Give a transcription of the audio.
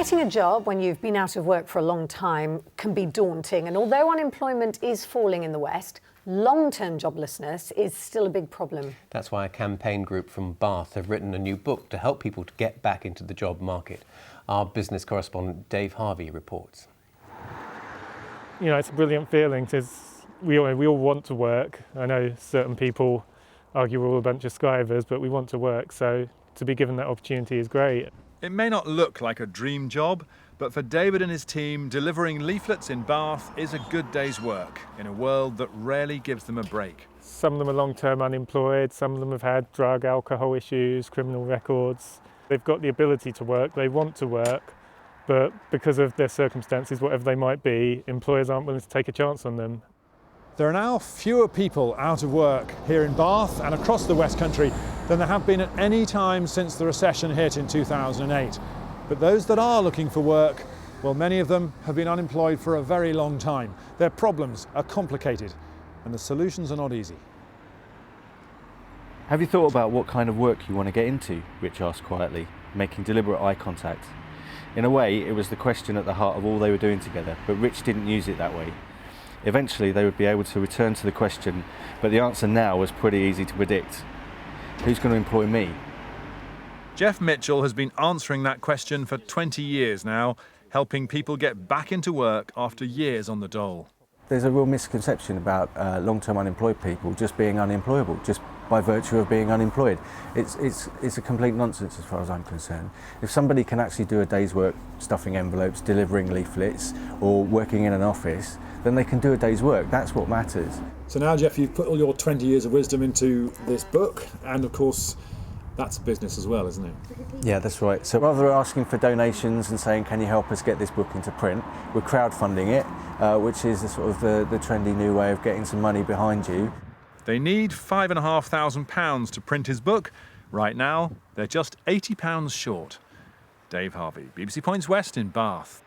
Getting a job when you've been out of work for a long time can be daunting, and although unemployment is falling in the West, long-term joblessness is still a big problem. That's why a campaign group from Bath have written a new book to help people to get back into the job market. Our business correspondent Dave Harvey reports. You know, it's a brilliant feeling because we all want to work. I know certain people argue we're all a bunch of skivers, but we want to work, so to be given that opportunity is great. It may not look like a dream job, but for David and his team, delivering leaflets in Bath is a good day's work in a world that rarely gives them a break. Some of them are long-term unemployed, some of them have had drug, alcohol issues, criminal records. They've got the ability to work, they want to work, but because of their circumstances, whatever they might be, employers aren't willing to take a chance on them. There are now fewer people out of work here in Bath and across the West Country than there have been at any time since the recession hit in 2008. But those that are looking for work, well, many of them have been unemployed for a very long time. Their problems are complicated and the solutions are not easy. Have you thought about what kind of work you want to get into? Rich asked quietly, making deliberate eye contact. In a way, it was the question at the heart of all they were doing together, but Rich didn't use it that way. Eventually, they would be able to return to the question, but the answer now was pretty easy to predict. Who's going to employ me? Jeff Mitchell has been answering that question for 20 years now, helping people get back into work after years on the dole. There's a real misconception about long-term unemployed people just being unemployable, just by virtue of being unemployed. It's a complete nonsense as far as I'm concerned. If somebody can actually do a day's work stuffing envelopes, delivering leaflets, or working in an office, then they can do a day's work. That's what matters. So now, Jeff, you've put all your 20 years of wisdom into this book, and of course, that's business as well, isn't it? Yeah, that's right. So rather than asking for donations and saying, can you help us get this book into print, we're crowdfunding it, which is the trendy new way of getting some money behind you. They need £5,500 to print his book. Right now, they're just £80 short. Dave Harvey, BBC Points West in Bath.